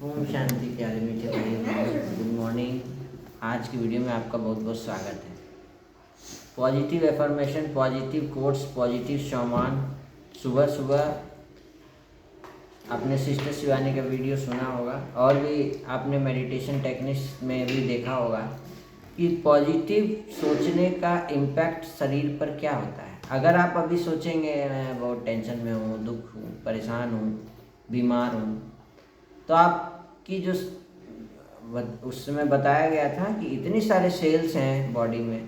ओम शांति प्यारे मीठे भाई, गुड मॉर्निंग। आज की वीडियो में आपका बहुत बहुत स्वागत है। Positive affirmation, positive quotes, positive सामान। सुबह सुबह आपने सिस्टर शिवानी का वीडियो सुना होगा और भी आपने मेडिटेशन टेक्निक्स में भी देखा होगा कि पॉजिटिव सोचने का इम्पैक्ट शरीर पर क्या होता है। अगर आप अभी सोचेंगे मैं बहुत टेंशन में हूँ, दुख हूँ, परेशान हूँ, बीमार हूँ, तो आपकी जो उस समय बताया गया था कि इतनी सारे सेल्स हैं बॉडी में,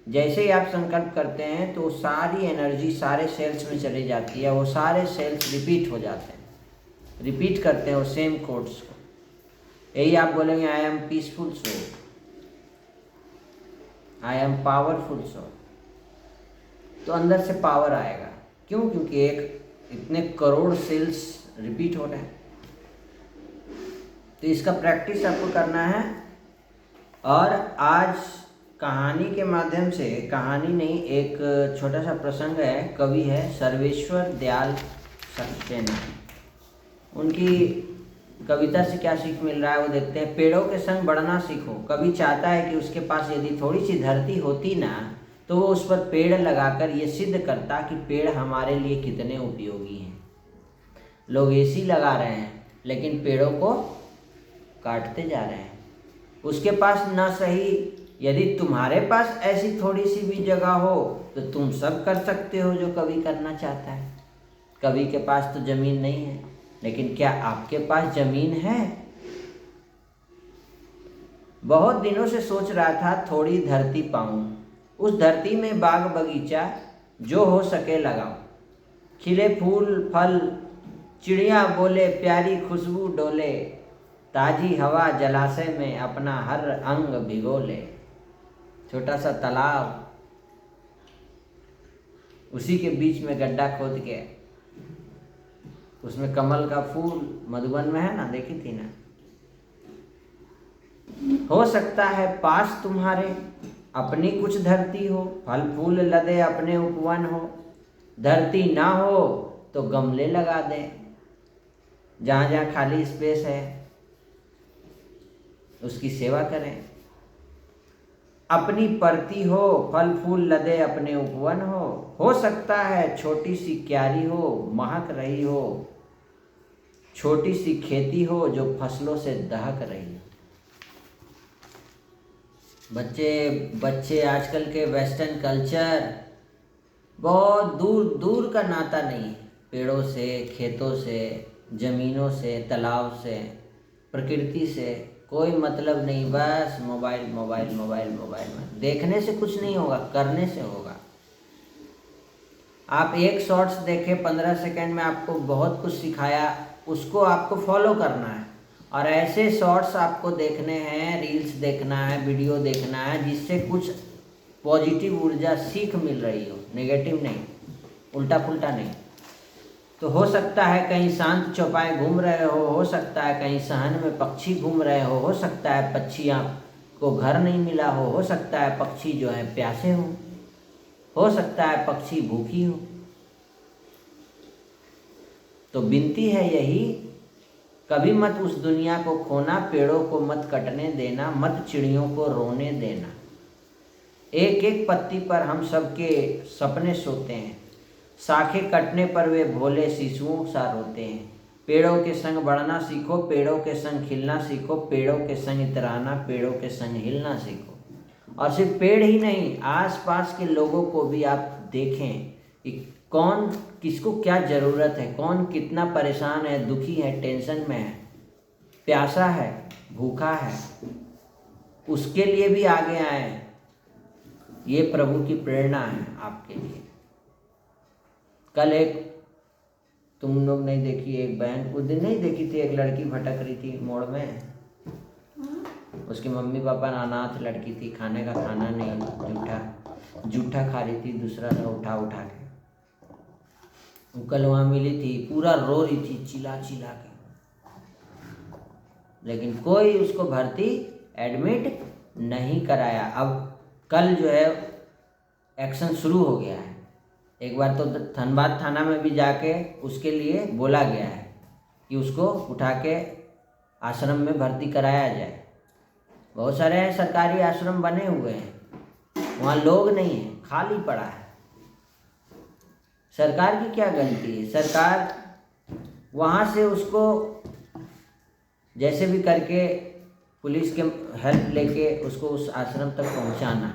जैसे ही आप संकल्प करते हैं तो सारी एनर्जी सारे सेल्स में चली जाती है। वो सारे सेल्स रिपीट हो जाते हैं, रिपीट करते हैं वो सेम कोड्स को। यही आप बोलेंगे, I am peaceful soul, I am powerful soul, तो अंदर से पावर आएगा। क्यों? क्योंकि एक इतने करोड़ सेल्स रिपीट हो रहे हैं। तो इसका प्रैक्टिस आपको करना है। और आज कहानी के माध्यम से, कहानी नहीं, एक छोटा सा प्रसंग है। कवि है सर्वेश्वर दयाल सक्सेना। उनकी कविता से क्या सीख मिल रहा है वो देखते हैं। पेड़ों के संग बढ़ना सीखो। कवि चाहता है कि उसके पास यदि थोड़ी सी धरती होती ना, तो वो उस पर पेड़ लगाकर ये सिद्ध करता कि पेड़ हमारे लिए कितने उपयोगी हैं। लोग एसी लगा रहे हैं लेकिन पेड़ों को काटते जा रहे हैं। उसके पास ना सही, यदि तुम्हारे पास ऐसी थोड़ी सी भी जगह हो तो तुम सब कर सकते हो जो कवि करना चाहता है। कवि के पास तो जमीन नहीं है, लेकिन क्या आपके पास जमीन है? बहुत दिनों से सोच रहा था थोड़ी धरती पाऊं, उस धरती में बाग बगीचा जो हो सके लगाऊं। खिले फूल फल, चिड़िया बोले, प्यारी खुशबू डोले, ताजी हवा जलाशय में अपना हर अंग भिगो ले। छोटा सा तालाब, उसी के बीच में गड्ढा खोद के उसमें कमल का फूल, मधुबन में है ना, देखी थी ना। हो सकता है पास तुम्हारे अपनी कुछ धरती हो, फल फूल लदे अपने उपवन हो। धरती ना हो तो गमले लगा दें, जहाँ जहाँ खाली स्पेस है उसकी सेवा करें। अपनी परती हो, फल फूल लदे अपने उपवन हो सकता है छोटी सी क्यारी हो, महक रही हो, छोटी सी खेती हो जो फसलों से दहक रही हो। बच्चे आजकल के वेस्टर्न कल्चर, बहुत दूर दूर का नाता नहीं, पेड़ों से, खेतों से, जमीनों से, तालाब से, प्रकृति से कोई मतलब नहीं। बस मोबाइल मोबाइल मोबाइल मोबाइल में देखने से कुछ नहीं होगा, करने से होगा। आप एक शॉर्ट्स देखे 15 सेकंड में आपको बहुत कुछ सिखाया, उसको आपको फॉलो करना है। और ऐसे शॉर्ट्स आपको देखने हैं, रील्स देखना है, वीडियो देखना है जिससे कुछ पॉजिटिव ऊर्जा सीख मिल रही हो, नेगेटिव नहीं, उल्टा पुल्टा नहीं। तो हो सकता है कहीं शांत चौपाए घूम रहे हो सकता है कहीं सहन में पक्षी घूम रहे हो सकता है पक्षियाँ को घर नहीं मिला हो सकता है पक्षी जो है प्यासे हो सकता है पक्षी भूखी हो। तो विनती है यही, कभी मत उस दुनिया को खोना, पेड़ों को मत कटने देना, मत चिड़ियों को रोने देना। एक एक पत्ती पर हम सबके सपने सोते हैं, शाखें कटने पर वे भोले शिशुओं सा रोते हैं। पेड़ों के संग बढ़ना सीखो, पेड़ों के संग खिलना सीखो, पेड़ों के संग इतराना, पेड़ों के संग हिलना सीखो। और सिर्फ पेड़ ही नहीं, आसपास के लोगों को भी आप देखें कि कौन किसको क्या ज़रूरत है, कौन कितना परेशान है, दुखी है, टेंशन में है, प्यासा है, भूखा है, उसके लिए भी आगे आए। ये प्रभु की प्रेरणा है आपके लिए। कल एक तुम लोग नहीं देखी, एक बहन उस दिन नहीं देखी थी, एक लड़की भटक रही थी मोड़ में, उसकी मम्मी पापा अनाथ लड़की थी, खाने का खाना नहीं, जूठा खा रही थी, दूसरा ने उठा के। वो कल वहाँ मिली थी, पूरा रो रही थी चिल्ला चिल्ला के, लेकिन कोई उसको भर्ती एडमिट नहीं कराया। अब कल जो है एक्शन शुरू हो गया है। एक बार तो धनबाद थाना में भी जाके उसके लिए बोला गया है कि उसको उठा के आश्रम में भर्ती कराया जाए। बहुत सारे सरकारी आश्रम बने हुए हैं, वहाँ लोग नहीं है, खाली पड़ा है। सरकार की क्या गलती है? सरकार वहाँ से उसको जैसे भी करके पुलिस के हेल्प लेके उसको उस आश्रम तक पहुँचाना,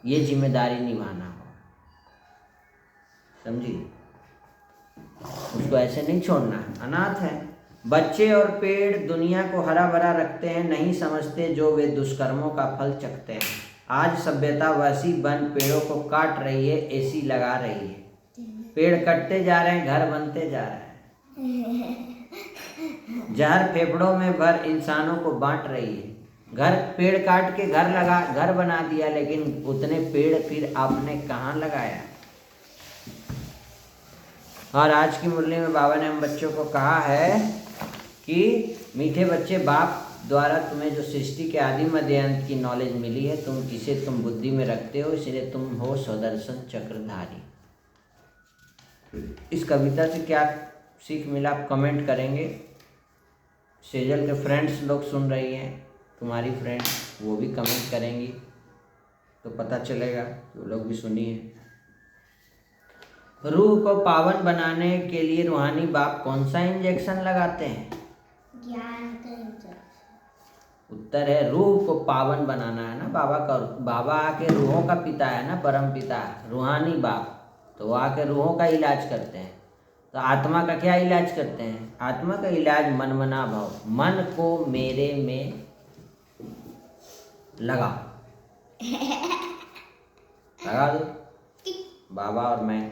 ये जिम्मेदारी निभाना हो, समझी? उसको ऐसे नहीं छोड़ना। अनाथ है। बच्चे और पेड़ दुनिया को हरा भरा रखते हैं, नहीं समझते जो वे दुष्कर्मों का फल चखते हैं। आज सभ्यता वैसी बन पेड़ों को काट रही है, एसी लगा रही है। पेड़ कटते जा रहे हैं, घर बनते जा रहे हैं। जहर फेफड़ों में भर इंसानों को बांट रही है। पेड़ काट के घर बना दिया, लेकिन उतने पेड़ फिर आपने कहाँ लगाया? और आज की मुरली में बाबा ने हम बच्चों को कहा है कि मीठे बच्चे, बाप द्वारा तुम्हें जो सृष्टि के आदि मध्य अंत की नॉलेज मिली है, तुम बुद्धि में रखते हो, इसलिए तुम हो स्वदर्शन चक्रधारी। इस कविता से क्या सीख मिला आप कमेंट करेंगे। सेजल के फ्रेंड्स लोग सुन रही हैं, तुम्हारी फ्रेंड, वो भी कमेंट करेंगी तो पता चलेगा, वो लोग भी सुनिए। रूह को पावन बनाने के लिए रूहानी बाप कौन सा इंजेक्शन लगाते हैं? ज्ञान का इंजेक्शन। उत्तर है रूह को पावन बनाना है ना। बाबा आके रूहों का पिता है ना, परम पिता, रूहानी बाप, तो वो आके रूहों का इलाज करते हैं। तो आत्मा का क्या इलाज करते हैं? आत्मा का इलाज मनमना भाव, मन को मेरे में लगा दो, बाबा और मैं।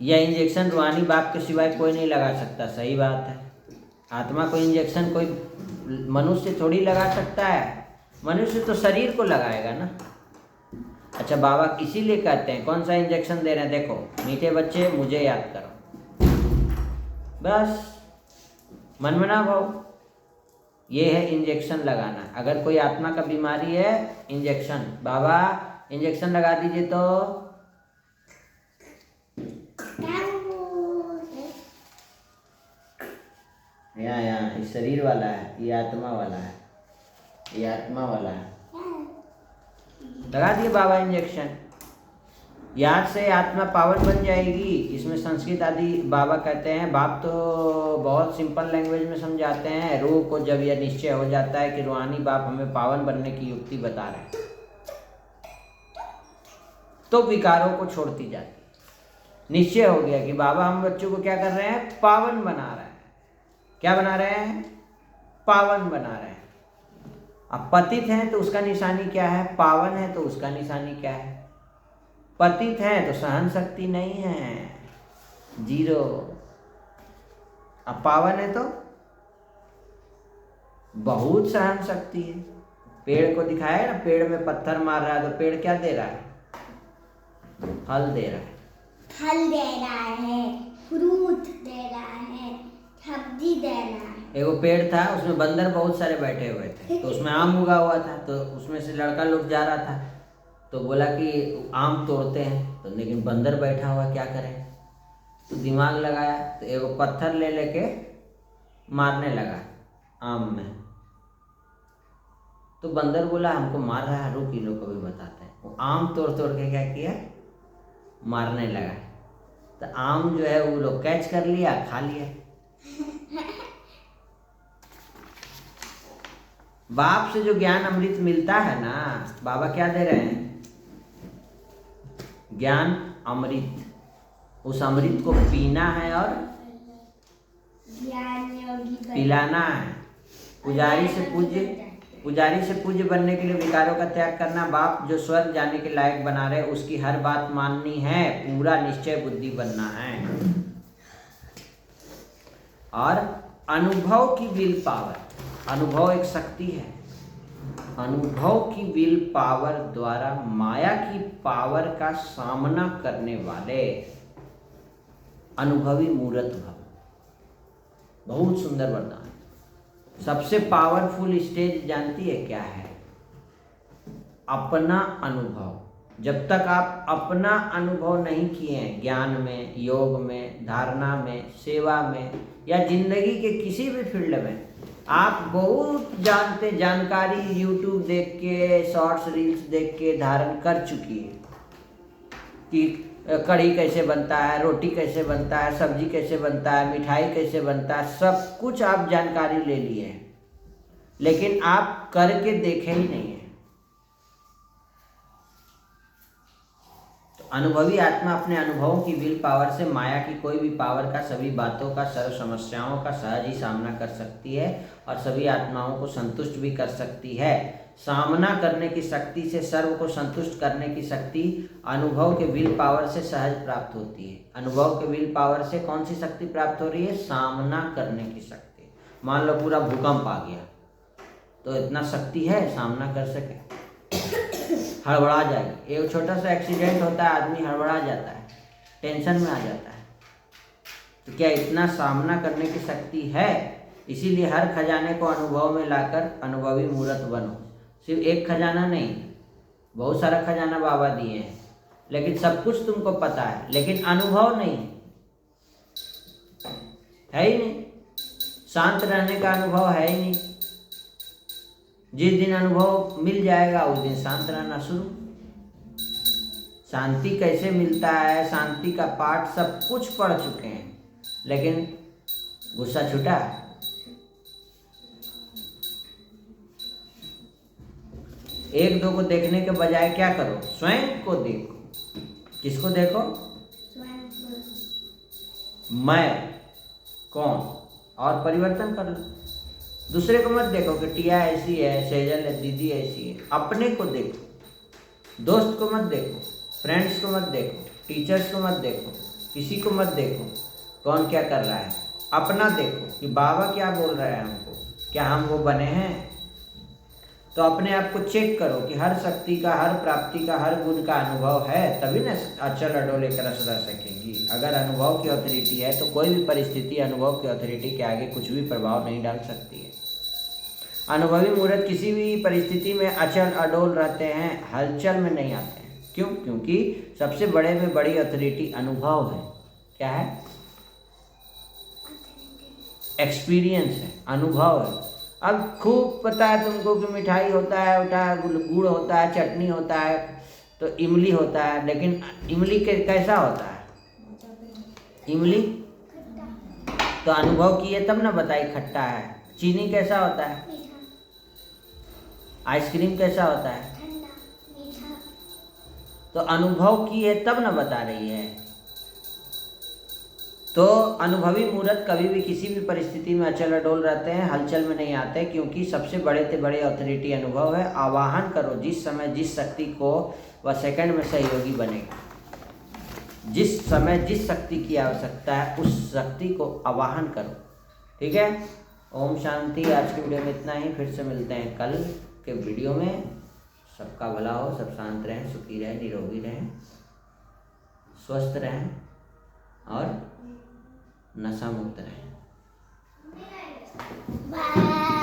यह इंजेक्शन रूहानी बाप के सिवाय कोई नहीं लगा सकता। सही बात है। आत्मा को इंजेक्शन कोई मनुष्य थोड़ी लगा सकता है, मनुष्य तो शरीर को लगाएगा ना। अच्छा, बाबा इसीलिए कहते हैं कौन सा इंजेक्शन दे रहे हैं? देखो, मीठे बच्चे मुझे याद करो, बस मनमना भाव, ये है इंजेक्शन लगाना। अगर कोई आत्मा का बीमारी है, इंजेक्शन, बाबा इंजेक्शन लगा दीजिए तो यहाँ इस शरीर वाला है, ये आत्मा वाला है, ये आत्मा वाला है, लगा दिए बाबा इंजेक्शन। याद से आत्मा पावन बन जाएगी। इसमें संस्कृत आदि बाबा कहते हैं, बाप तो बहुत सिंपल लैंग्वेज में समझाते हैं। रूह को जब यह निश्चय हो जाता है कि रूहानी बाप हमें पावन बनने की युक्ति बता रहे हैं, तो विकारों को छोड़ती जाती। निश्चय हो गया कि बाबा हम बच्चों को क्या कर रहे हैं? पावन बना रहे हैं। क्या बना रहे हैं? पावन बना रहे हैं। अब पतित हैं तो उसका निशानी क्या है? पावन है तो उसका निशानी क्या है? पतित है तो सहन शक्ति नहीं है, जीरो। अब पावन है तो बहुत सहन शक्ति है। पेड़ को दिखाया ना, पेड़ में पत्थर मार रहा है तो पेड़ क्या दे रहा है? फल दे रहा है, फल दे रहा है, फ्रूट दे रहा है, सब्जी दे रहा है। एगो पेड़ था, उसमें बंदर बहुत सारे बैठे हुए थे, तो उसमें आम उगा हुआ था। तो उसमें से लड़का लोग जा रहा था, तो बोला कि आम तोड़ते हैं, तो लेकिन बंदर बैठा हुआ, क्या करें? तो दिमाग लगाया, तो एगो पत्थर ले लेके मारने लगा आम में। तो बंदर बोला हमको मार रहा है, रुक, इन लोग को भी बताते हैं। वो आम तोड़ तोड़ के क्या किया? मारने लगा। तो आम जो है वो लोग कैच कर लिया, खा लिया। बाप से जो ज्ञान अमृत मिलता है ना, बाबा क्या दे रहे हैं? ज्ञान अमृत। उस अमृत को पीना है और पिलाना है। पुजारी से पूज्य बनने के लिए विकारों का त्याग करना। बाप जो स्वर्ग जाने के लायक बना रहे, उसकी हर बात माननी है, पूरा निश्चय बुद्धि बनना है। और अनुभव की विल पावर, अनुभव एक शक्ति है। अनुभव की विल पावर द्वारा माया की पावर का सामना करने वाले अनुभवी मूर्त भव। बहुत सुंदर वरदान। सबसे पावरफुल स्टेज जानती है क्या है? अपना अनुभव। जब तक आप अपना अनुभव नहीं किए हैं ज्ञान में, योग में, धारणा में, सेवा में या जिंदगी के किसी भी फील्ड में, आप बहुत जानकारी यूट्यूब देख के, शॉर्ट्स रील्स देख के धारण कर चुकी है कि कढ़ी कैसे बनता है, रोटी कैसे बनता है, सब्जी कैसे बनता है, मिठाई कैसे बनता है, सब कुछ आप जानकारी ले लिए हैं, लेकिन आप करके देखे ही नहीं है। अनुभवी आत्मा अपने अनुभवों की विल पावर से माया की कोई भी पावर का, सभी बातों का, सर्व समस्याओं का सहज ही सामना कर सकती है और सभी आत्माओं को संतुष्ट भी कर सकती है। सामना करने की शक्ति से सर्व को संतुष्ट करने की शक्ति अनुभव के विल पावर से सहज प्राप्त होती है। अनुभव के विल पावर से कौन सी शक्ति प्राप्त हो रही है? सामना करने की शक्ति। मान लो पूरा भूकंप आ गया तो इतना शक्ति है सामना कर सके, हड़बड़ा जाएगी। एक छोटा सा एक्सीडेंट होता है, आदमी हड़बड़ा जाता है, टेंशन में आ जाता है, तो क्या इतना सामना करने की शक्ति है? इसीलिए हर खजाने को अनुभव में लाकर अनुभवी मूर्त बनो। सिर्फ एक खजाना नहीं, बहुत सारा खजाना बाबा दिए हैं, लेकिन सब कुछ तुमको पता है, लेकिन अनुभव नहीं है ही नहीं। शांत रहने का अनुभव है ही नहीं। जिस दिन अनुभव मिल जाएगा उस दिन शांत रहना शुरू। शांति कैसे मिलता है, शांति का पाठ सब कुछ पढ़ चुके हैं, लेकिन गुस्सा छूटा? एक दो को देखने के बजाय क्या करो? स्वयं को देखो। किसको देखो? मैं कौन, और परिवर्तन कर लो। दूसरे को मत देखो कि टिया ऐसी है, सेजल है, दीदी ऐसी है। अपने को देखो। दोस्त को मत देखो, फ्रेंड्स को मत देखो, टीचर्स को मत देखो, किसी को मत देखो कौन क्या कर रहा है। अपना देखो कि बाबा क्या बोल रहे हैं हमको, क्या हम वो बने हैं? तो अपने आप को चेक करो कि हर शक्ति का, हर प्राप्ति का, हर गुण का अनुभव है, तभी ना अचल अडोल एक रस रह सकेंगी। अगर अनुभव की अथॉरिटी है तो कोई भी परिस्थिति अनुभव की अथॉरिटी के आगे कुछ भी प्रभाव नहीं डाल सकती है। अनुभवी मूर्त किसी भी परिस्थिति में अचल अडोल रहते हैं, हलचल में नहीं आते हैं। क्यों? क्योंकि सबसे बड़े में बड़ी अथॉरिटी अनुभव है। क्या है? एक्सपीरियंस है, अनुभव है। अब खूब पता है तुमको कि मिठाई होता है, गुड़ होता है, चटनी होता है, तो इमली होता है, लेकिन इमली कैसा होता है? इमली तो अनुभव किए तब ना बताई खट्टा है। चीनी कैसा होता है? आइसक्रीम कैसा होता है? तो अनुभव की है तब ना बता रही है। तो अनुभवी मूर्त कभी भी किसी भी परिस्थिति में अचल अडोल रहते हैं, हलचल में नहीं आते, क्योंकि सबसे बड़े से बड़े अथॉरिटी अनुभव है। आवाहन करो जिस समय जिस शक्ति को, वह सेकंड में सहयोगी बनेगा। जिस समय जिस शक्ति की आवश्यकता है उस शक्ति को आवाहन करो। ठीक है? ओम शांति। आज की वीडियो में इतना ही। फिर से मिलते हैं कल के वीडियो में। सबका भला हो, सब शांत रहें, सुखी रहें, निरोगी रहें, स्वस्थ रहें और नशा मुक्त रहें। बाय।